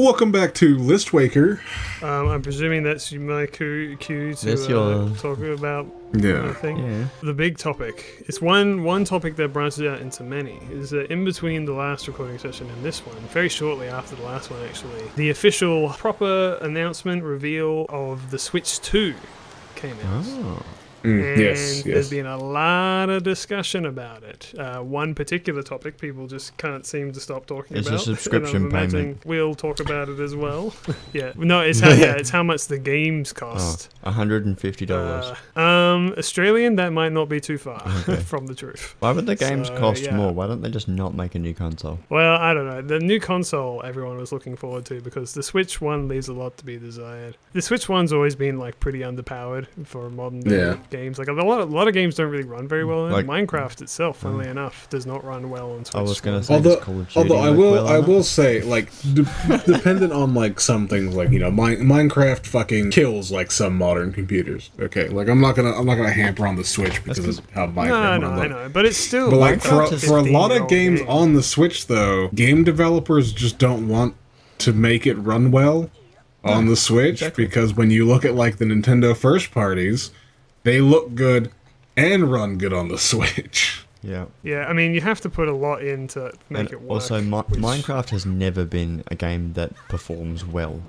welcome back to List Waker. I'm presuming that's my cue to talk about the thing. Yeah. The big topic. It's one topic that branches out into many. Is that in between the last recording session and this one, very shortly after the last one actually, the official proper announcement reveal of the Switch 2 came out. Oh. And there's been a lot of discussion about it. One particular topic people just can't seem to stop talking about. It's a subscription payment. We'll talk about it as well. It's how much the games cost. $150. Australian, that might not be too far from the truth. Why would the games cost more? Why don't they just not make a new console? Well, I don't know. The new console everyone was looking forward to because the Switch 1 leaves a lot to be desired. The Switch 1's always been like pretty underpowered for modern day games. Like a lot of games don't really run very well. Like Minecraft itself, funnily enough, does not run well on Switch. I was going to say, although I will say, like, dependent on like some things, like Minecraft fucking kills like some modern computers. Okay, like I'm not gonna hamper on the Switch because of how Minecraft. No, I know, but it's still. But like for a lot of games on the Switch, though, game developers just don't want to make it run well on the Switch because when you look at like the Nintendo first parties, they look good and run good on the Switch. Yeah. Yeah, I mean, you have to put a lot in to make it work. Also, Minecraft has never been a game that performs well.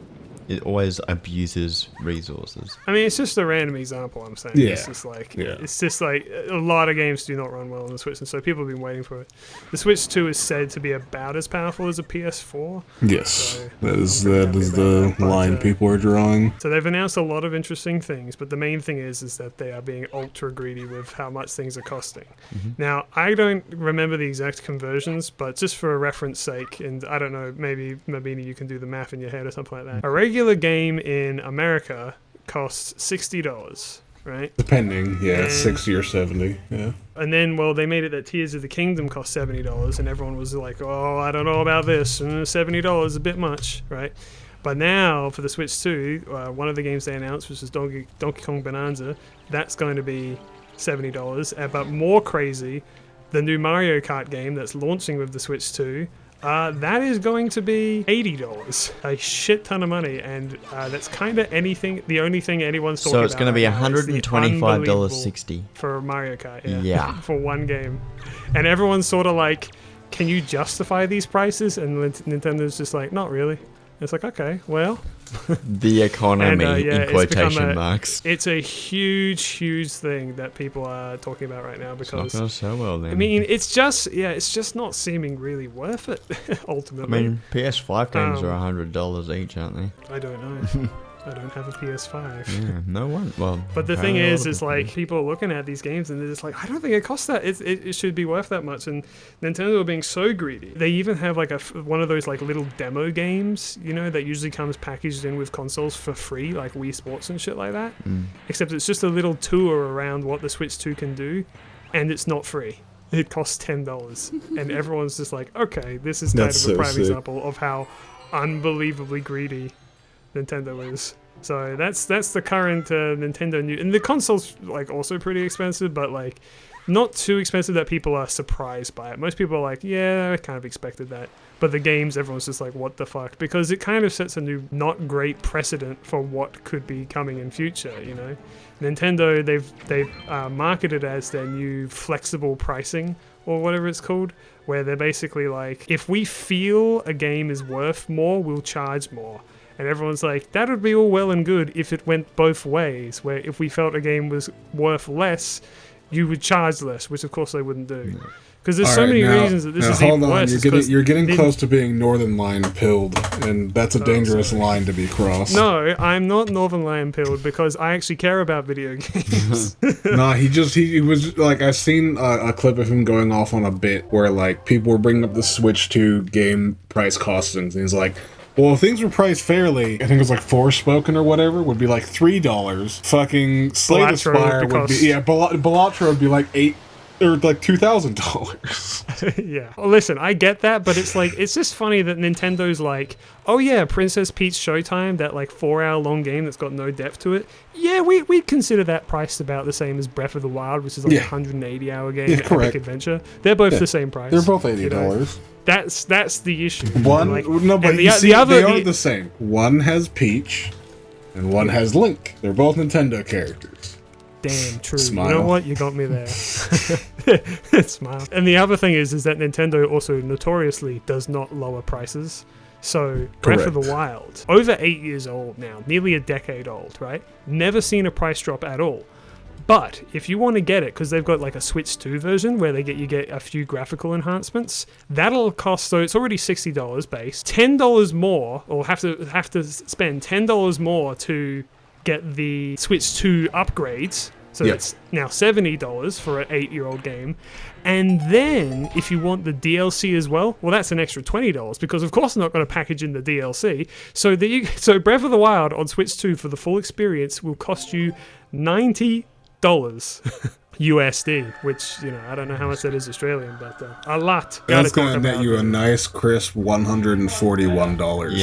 It always abuses resources. I mean, it's just a random example, I'm saying. Yeah. It's just like a lot of games do not run well on the Switch, and so people have been waiting for it. The Switch 2 is said to be about as powerful as a PS4. Yes, so that is the line people are drawing. So they've announced a lot of interesting things, but the main thing is that they are being ultra greedy with how much things are costing. Mm-hmm. Now, I don't remember the exact conversions, but just for a reference sake, and I don't know, maybe Mabini, you can do the math in your head or something like that. A regular game in America costs $60, right? Depending, 60 or 70, yeah. And then, well, they made it that Tears of the Kingdom cost $70, and everyone was like, oh, I don't know about this, $70 is a bit much, right? But now, for the Switch 2, one of the games they announced, which is Donkey Kong Bonanza, that's going to be $70, but more crazy, the new Mario Kart game that's launching with the Switch 2, that is going to be $80, a shit ton of money, and that's kind of the only thing anyone's talking about. So it's going to be $125.60 for Mario Kart, yeah, for one game, and everyone's sort of like, "Can you justify these prices?" And Nintendo's just like, "Not really." It's like, okay, well. The economy, in quotation marks. It's a huge thing that people are talking about right now because it's not going to sell well then. I mean, it's just not seeming really worth it, ultimately. I mean, PS5 games are $100 each, aren't they? I don't know. I don't have a PS5. Yeah, no one. Well, but the thing is like people are looking at these games and they're just like, I don't think it costs that. It should be worth that much. And Nintendo are being so greedy. They even have like one of those like little demo games, that usually comes packaged in with consoles for free, like Wii Sports and shit like that. Except it's just a little tour around what the Switch 2 can do, and it's not free. It costs $10, and everyone's just like, okay, this is kind of a prime example of how unbelievably greedy Nintendo is. So that's the current Nintendo news, and the console's like also pretty expensive, but like not too expensive that people are surprised by it. Most people are like, yeah, I kind of expected that. But the games, everyone's just like, what the fuck? Because it kind of sets a new not great precedent for what could be coming in future, Nintendo, they've marketed as their new flexible pricing or whatever it's called, where they're basically like, if we feel a game is worth more, we'll charge more. And everyone's like, that would be all well and good if it went both ways, where if we felt a game was worth less, you would charge less, which of course they wouldn't do. Because there's so many reasons that this is even worse. You're getting close to being Northern Lion pilled, and that's a dangerous line to be crossed. No, I'm not Northern Lion pilled because I actually care about video games. Nah, he was like, I've seen a clip of him going off on a bit where like people were bringing up the Switch 2 game price costings, and he's like, well, if things were priced fairly, I think it was like Forspoken or whatever, would be like $3. Fucking Slay the Spire would be, Balatro would be like $8 or like $2,000. Yeah. Well, listen, I get that, but it's like, it's just funny that Nintendo's like, oh yeah, Princess Peach Showtime, that like 4-hour long game that's got no depth to it. Yeah, we consider that priced about the same as Breath of the Wild, which is like a 180-hour game, Epic Adventure. They're both the same price. They're both $80. That's the issue. One, Like, no, but and you see, they are the- the same. One has Peach, and one has Link. They're both Nintendo characters. Damn true. Smile. You know what? You got me there. Smile. And the other thing is that Nintendo also notoriously does not lower prices. So Breath of the Correct. Wild, over 8 years old now, nearly a decade old, right? Never seen a price drop at all. But if you want to get it, because they've got like a Switch 2 version where you get a few graphical enhancements, that'll cost. So it's already $60 base, $10 more, or have to spend $10 more to get the Switch 2 upgrades. So Yep. it's now $70 for an 8-year-old game. And then if you want the DLC as well, that's an extra $20 because of course they're not going to package in the DLC. So Breath of the Wild on Switch 2 for the full experience will cost you $90 USD, which, I don't know how much that is Australian, but a lot. That's Gotta going talk to net about you a the- nice, crisp $141.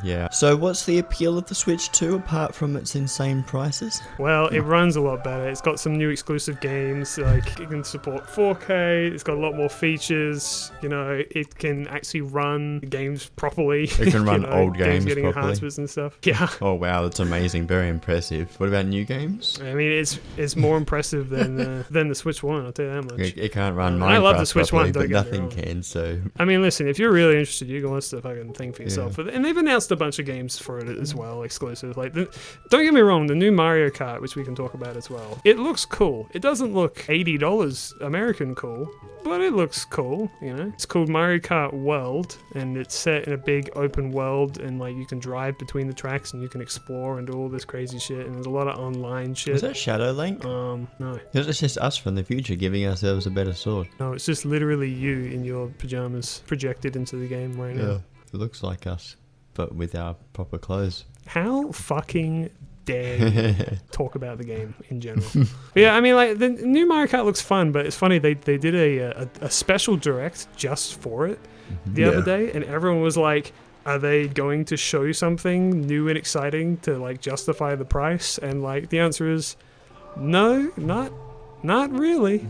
Yeah. So what's the appeal of the Switch 2 apart from its insane prices? Well, it runs a lot better. It's got some new exclusive games, like it can support 4K, it's got a lot more features, it can actually run games properly. It can run old games getting properly. enhancements and stuff. Yeah. Oh wow, that's amazing. Very impressive. What about new games? I mean, it's more impressive than the Switch 1, I'll tell you that much. It can't run Minecraft I love the Switch properly, 1, don't but get me nothing wrong. can, so... I mean, listen, if you're really interested, you can watch the fucking thing for yourself. And they've announced a bunch of games for it as well, exclusive. Like, don't get me wrong, the new Mario Kart, which we can talk about as well, it looks cool. It doesn't look $80 American cool, but it looks cool, It's called Mario Kart World, and it's set in a big open world, and like you can drive between the tracks, and you can explore and do all this crazy shit, and there's a lot of online shit. Is that Shadow Link? No. It's just us from the future giving ourselves a better sword. No, it's just literally you in your pajamas projected into the game right now. Yeah, it looks like us, but with our proper clothes. How fucking dare you talk about the game in general? But yeah, I mean, like, the new Mario Kart looks fun, but it's funny, they did a special direct just for it the other day, and everyone was like, are they going to show something new and exciting to, like, justify the price? And, like, the answer is no, not really.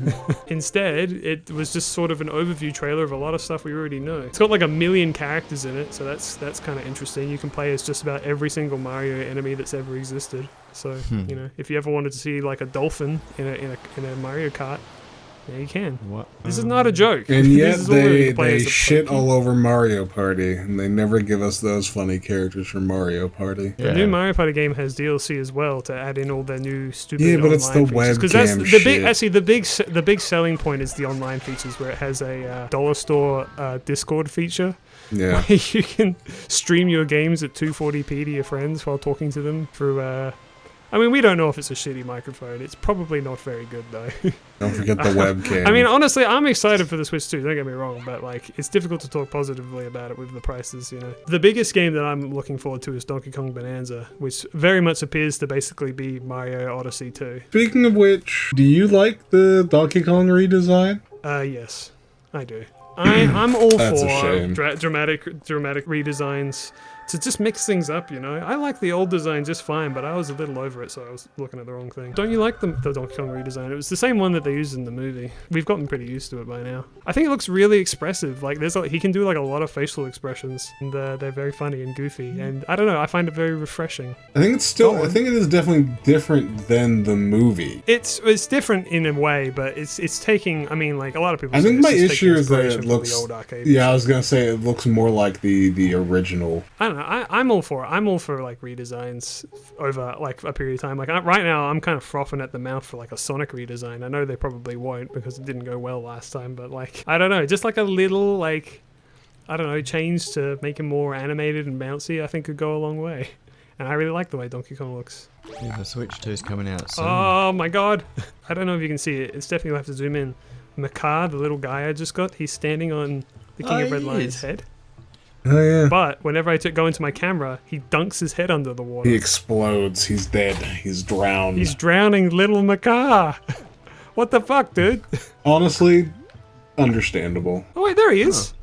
Instead, it was just sort of an overview trailer of a lot of stuff we already know. It's got like 1 million characters in it, so that's kind of interesting. You can play as just about every single Mario enemy that's ever existed. So, if you ever wanted to see like a dolphin in a Mario Kart, yeah, you can. What? This is not a joke. And This yet is all you they can play as a shit Pokey. all over Mario Party, and they never give us those funny characters from Mario Party. The new Mario Party game has DLC as well to add in all their new stupid Yeah, but it's the online features. webcam the shit. big, actually the big selling point is the online features where it has a dollar store Discord feature Yeah. where you can stream your games at 240p to your friends while talking to them through. I mean, we don't know if it's a shitty microphone. It's probably not very good though. Don't forget the webcam. I mean, honestly, I'm excited for the Switch 2, don't get me wrong, but like, it's difficult to talk positively about it with the prices, The biggest game that I'm looking forward to is Donkey Kong Bonanza, which very much appears to basically be Mario Odyssey 2. Speaking of which, do you like the Donkey Kong redesign? Yes, I do. I'm all That's a for shame. dramatic redesigns to just mix things up, I like the old design just fine, but I was a little over it, so I was looking at the wrong thing. Don't you like the Donkey Kong redesign? It was the same one that they used in the movie. We've gotten pretty used to it by now. I think it looks really expressive. Like, he can do like a lot of facial expressions, and they're very funny and goofy. And I don't know, I find it very refreshing. I think it is definitely different than the movie. It's different in a way, but it's taking. I mean, like a lot of people. I say think it's my just issue taking is that inspiration it from looks. the old arcade. Yeah, I was gonna say it looks more like the original. I don't know. I'm all for it. I'm all for like redesigns over like a period of time. Like right now, I'm kind of frothing at the mouth for like a Sonic redesign. I know they probably won't because it didn't go well last time, but like I don't know, just like a little like I don't know change to make him more animated and bouncy. I think could go a long way. And I really like the way Donkey Kong looks. Yeah, the Switch 2 is coming out soon. Oh my god! I don't know if you can see it. It's definitely, you'll have to zoom in. Makar, the little guy I just got, he's standing on the King of Red he Lion's is. head. Oh yeah. But whenever I go into my camera, he dunks his head under the water. He explodes. He's dead. He's drowned. He's drowning little Makar. What the fuck, dude? Honestly, understandable. Oh wait, there he is.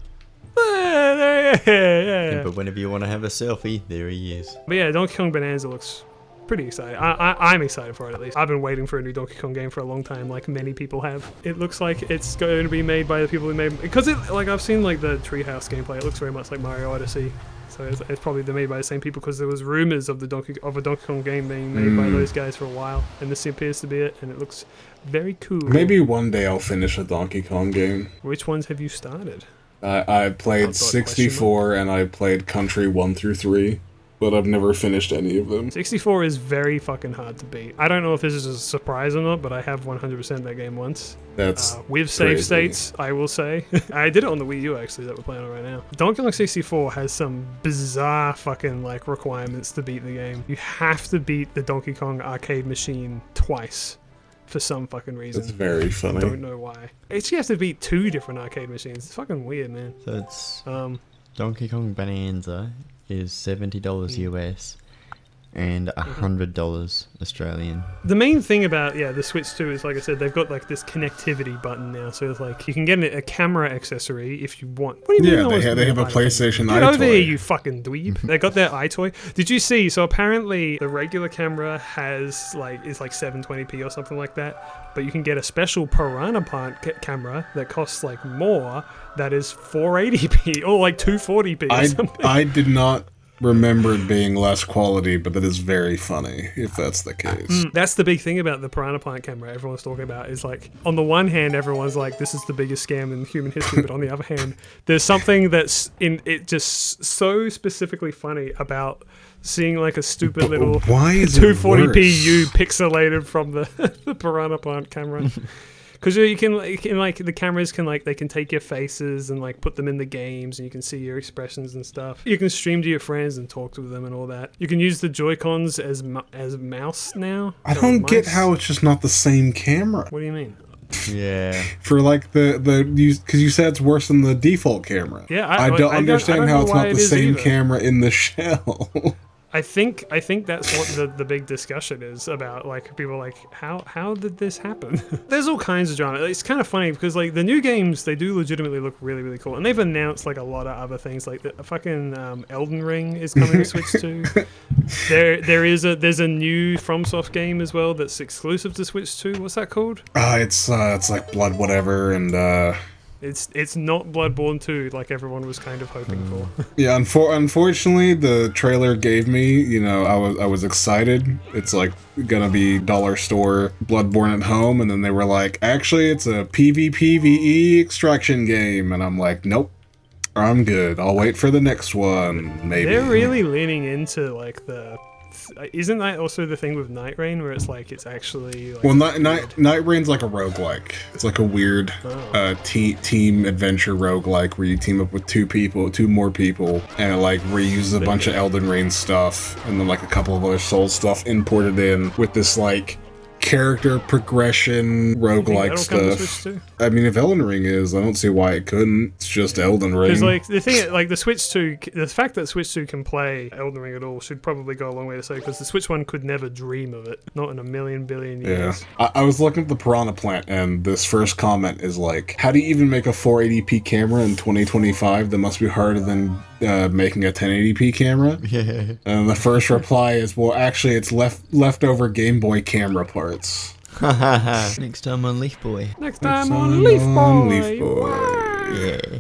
Yeah. But whenever you want to have a selfie, there he is. But yeah, Donkey Kong Bonanza looks pretty exciting. I'm excited for it, at least. I've been waiting for a new Donkey Kong game for a long time, like many people have. It looks like it's going to be made by the people who made, because I've seen like the Treehouse gameplay. It looks very much like Mario Odyssey. So it's probably made by the same people, because there was rumors of a Donkey Kong game being made by those guys for a while, and this appears to be it, and it looks very cool. Maybe one day I'll finish a Donkey Kong game. Which ones have you started? I played 64 and I played Country 1 through 3, but I've never finished any of them. 64 is very fucking hard to beat. I don't know if this is a surprise or not, but I have 100% that game once. That's with save states, I will say. I did it on the Wii U, actually, that we're playing on right now. Donkey Kong 64 has some bizarre fucking like requirements to beat the game. You have to beat the Donkey Kong arcade machine twice. For some fucking reason. That's very funny. I don't know why. It's you have to beat 2 different arcade machines. It's fucking weird, man. So it's Donkey Kong Bonanza is $70 US and $100 Australian. The main thing about the Switch 2 is, like I said, they've got like this connectivity button now, so it's like you can get a camera accessory if you want. What do you mean? Yeah, they have a PlayStation Get iToy. over here, you fucking dweeb. They got their iToy. Did you see? So apparently the regular camera is like 720p or something like that, but you can get a special Piranha Plant camera that costs like more. That is 480p or like 240p or something. I did not remember it being less quality, but that is very funny if that's the case. That's the big thing about the Piranha Plant camera everyone's talking about, is like, on the one hand everyone's like, this is the biggest scam in human history, but on the other hand there's something that's in it just so specifically funny about seeing like a stupid little 240p U pixelated from the Piranha Plant camera. Because you can the cameras can they can take your faces and like put them in the games, and you can see your expressions and stuff. You can stream to your friends and talk to them and all that. You can use the Joy-Cons as mouse now. I don't get how it's just not the same camera. What do you mean? Yeah. For like because you said it's worse than the default camera. Yeah, I don't understand how it's not the same camera in the shell. I think that's what the big discussion is about. Like, people are like, how did this happen? There's all kinds of drama. It's kind of funny because like the new games, they do legitimately look really, really cool, and they've announced like a lot of other things. Like the fucking Elden Ring is coming to Switch 2. There's a new FromSoft game as well that's exclusive to Switch 2. What's that called? It's like Blood whatever, and It's not Bloodborne 2 like everyone was kind of hoping for. Yeah, unfortunately, the trailer gave me, I was excited. It's like gonna be dollar store Bloodborne at home, and then they were like, actually, it's a PvPvE extraction game, and I'm like, nope, I'm good. I'll wait for the next one, maybe. They're really leaning into like isn't that also the thing with Night Rain, where it's like it's actually like, well, Night Rain's like a roguelike. It's like a weird team adventure roguelike where you team up with two more people, and it like reuses a bunch of Elden Ring stuff and then like a couple of other Souls stuff imported in with this like character progression roguelike stuff. I mean, if Elden Ring is, I don't see why it couldn't. It's just Elden Ring. Because like the thing, like the Switch 2, the fact that Switch 2 can play Elden Ring at all should probably go a long way to say, because the Switch 1 could never dream of it, not in a million billion years. Yeah, I was looking at the Piranha Plant, and this first comment is like, how do you even make a 480p camera in 2025? That must be harder than making a 1080p camera. Yeah. And the first reply is, well, actually, it's leftover Game Boy camera parts. Next time on Leaf Boy. Next time on Leaf Boy. Leaf Boy. Wow. Yeah.